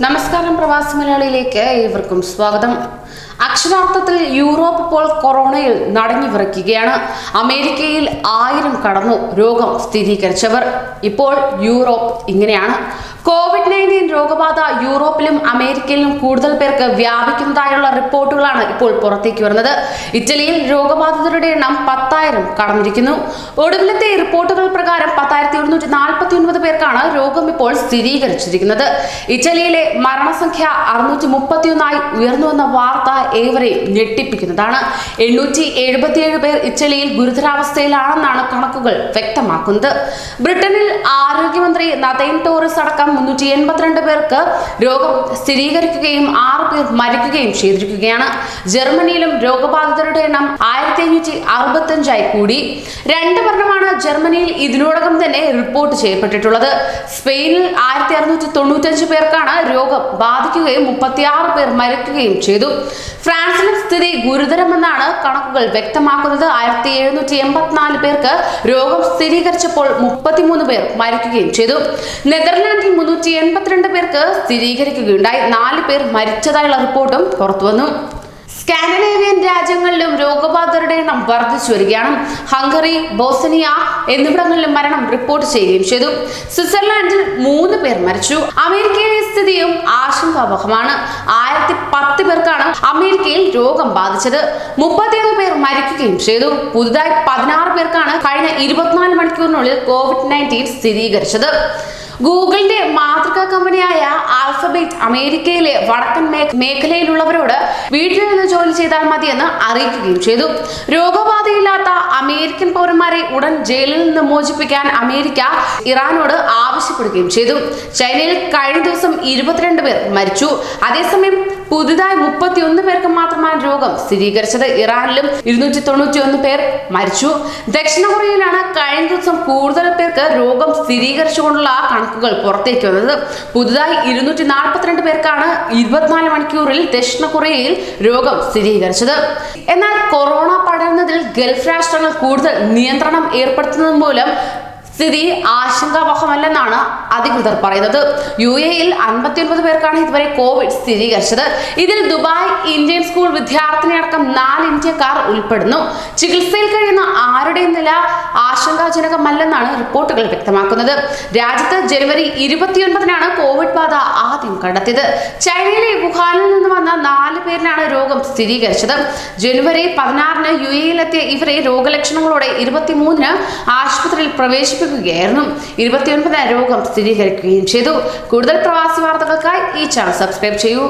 നമസ്കാരം, പ്രവാസി മലയാളിയിലേക്ക് ഏവർക്കും സ്വാഗതം. അക്ഷരാർത്ഥത്തിൽ യൂറോപ്പ് ഇപ്പോൾ കൊറോണയിൽ നടങ്ങി വിറയ്ക്കുകയാണ്. അമേരിക്കയിൽ 1000 കടന്നു രോഗം സ്ഥിരീകരിച്ചവർ. ഇപ്പോൾ യൂറോപ്പ് ഇങ്ങനെയാണ്. COVID-19 രോഗബാധ യൂറോപ്പിലും അമേരിക്കയിലും കൂടുതൽ പേർക്ക് വ്യാപിക്കുന്നതായുള്ള റിപ്പോർട്ടുകളാണ് ഇപ്പോൾ പുറത്തേക്ക് വരുന്നത്. ഇറ്റലിയിൽ രോഗബാധിതരുടെ എണ്ണം 10,000 കടന്നിരിക്കുന്നു. ഒടുവിലത്തെ റിപ്പോർട്ടുകൾ പ്രകാരം 10,149 പേർക്കാണ് രോഗം ഇപ്പോൾ സ്ഥിരീകരിച്ചിരിക്കുന്നത്. ഇറ്റലിയിലെ മരണസംഖ്യ 631 ഉയർന്നുവെന്ന വാർത്ത ഏവരെയും ഞെട്ടിപ്പിക്കുന്നതാണ്. 877 പേർ ഇറ്റലിയിൽ ഗുരുതരാവസ്ഥയിലാണെന്നാണ് കണക്കുകൾ വ്യക്തമാക്കുന്നത്. ബ്രിട്ടനിൽ ആരോഗ്യമന്ത്രി നദൈൻ ടോറിസ് അടക്കം 382 പേർക്ക് രോഗം സ്ഥിരീകരിക്കുകയും 6 പേർ മരിക്കുകയും ചെയ്തിരിക്കുകയാണ്. ജർമ്മനിയിലും രോഗബാധിതരുടെ എണ്ണം 1565 കൂടി. 2 മരണമാണ് ജർമ്മനിയിൽ ഇതിനോടകം തന്നെ റിപ്പോർട്ട് ചെയ്യപ്പെട്ടിട്ടുള്ളത്. സ്പെയിനിൽ 1695 പേർക്കാണ് രോഗം ബാധിക്കുകയും 36 പേർ മരിക്കുകയും ചെയ്തു. ഫ്രാൻസിലും സ്ഥിതി ഗുരുതരമെന്നാണ് കണക്കുകൾ വ്യക്തമാക്കുന്നത്. 1784 പേർക്ക് രോഗം സ്ഥിരീകരിച്ചപ്പോൾ 33 പേർ മരിക്കുകയും ചെയ്തു. നെതർലാൻഡിൽ 382 പേർക്ക് സ്ഥിരീകരിക്കുകയുണ്ടായി. 4 പേർ മരിച്ചതായുള്ള റിപ്പോർട്ടും പുറത്തുവന്നു. സ്കാൻഡിനേവിയൻ രാജ്യങ്ങളിലും രോഗബാധിതരുടെ എണ്ണം വർദ്ധിച്ചു വരികയാണ്. ഹംഗറി, ബോസ്നിയ എന്നിവിടങ്ങളിലും മരണം റിപ്പോർട്ട് ചെയ്യുകയും ചെയ്തു. സ്വിറ്റ്സർലാൻഡിൽ 3 പേർ മരിച്ചു. അമേരിക്കയിലെ സ്ഥിതിയും ആശങ്കാവഹമാണ്. 1010 പേർക്കാണ് അമേരിക്കയിൽ രോഗം ബാധിച്ചത്. 31 പേർ മരിക്കുകയും ചെയ്തു. പുതുതായി 16 പേർക്കാണ് കഴിഞ്ഞ 24 മണിക്കൂറിനുള്ളിൽ COVID-19 സ്ഥിരീകരിച്ചത്. ഗൂഗിളിന്റെ മാതൃകാ കമ്പനിയായ ആൽഫബറ്റ് അമേരിക്കയിലെ വടക്കൻ മേഖലയിലുള്ളവരോട് വീട്ടിൽ നിന്ന് ജോലി ചെയ്താൽ മതിയെന്ന് അറിയിക്കുകയും ചെയ്തു. രോഗബാധയില്ലാത്ത അമേരിക്കൻ പൗരന്മാരെ ഉടൻ ജയിലിൽ നിന്ന് മോചിപ്പിക്കാൻ അമേരിക്ക ഇറാനോട് ആവശ്യപ്പെടുകയും ചെയ്തു. ചൈനയിൽ കഴിഞ്ഞ ദിവസം 22 പേർ മരിച്ചു. അതേസമയം പുതുതായി 31 പേർക്ക് മാത്രമാണ് രോഗം സ്ഥിരീകരിച്ചത്. ഇറാനിലും 291 പേർ മരിച്ചു. ദക്ഷിണ കൊറിയയിലാണ് കഴിഞ്ഞ ദിവസം കൂടുതൽ പേർക്ക് രോഗം സ്ഥിരീകരിച്ചുകൊണ്ടുള്ള കണക്കുകൾ പുറത്തേക്ക് വന്നത്. പുതുതായി 242 പേർക്കാണ് 24 മണിക്കൂറിൽ ദക്ഷിണ കൊറിയയിൽ രോഗം സ്ഥിരീകരിച്ചത്. എന്നാൽ കൊറോണ പടരുന്നതിൽ ഗൾഫ് രാഷ്ട്രങ്ങൾ കൂടുതൽ നിയന്ത്രണം ഏർപ്പെടുത്തുന്നത് മൂലം സ്ഥിതി ആശങ്കാവഹമല്ലെന്നാണ് അധികൃതർ പറയുന്നത്. UAEയിൽ 59 പേർക്കാണ് ഇതുവരെ കോവിഡ് സ്ഥിരീകരിച്ചത്. ഇതിൽ ദുബായ് ഇന്ത്യൻ സ്കൂൾ വിദ്യാർത്ഥിനിയടക്കം 4 ഇന്ത്യക്കാർ ഉൾപ്പെടുന്നു. ചികിത്സയിൽ കഴിയുന്ന ആരുടെയും നില ആശങ്കാജനകമല്ലെന്നാണ് റിപ്പോർട്ടുകൾ വ്യക്തമാക്കുന്നത്. രാജ്യത്ത് ജനുവരി 29-നാണ് കോവിഡ് ബാധ ആദ്യം കണ്ടെത്തിയത്. ചൈനയിലെ വുഹാനിൽ നിന്ന് വന്ന 4 പേരിനാണ് രോഗം സ്ഥിരീകരിച്ചത്. ജനുവരി 16-ന് UAEയിലെത്തിയ ഇവരെ രോഗലക്ഷണങ്ങളോടെ 23-ന് ആശുപത്രിയിൽ പ്രവേശിപ്പിച്ചു. 29 രോഗം സ്ഥിരീകരിക്കുകയും ചെയ്തു. കൂടുതൽ പ്രവാസി വാർത്തകൾക്കായി ഈ ചാനൽ സബ്സ്ക്രൈബ് ചെയ്യൂ.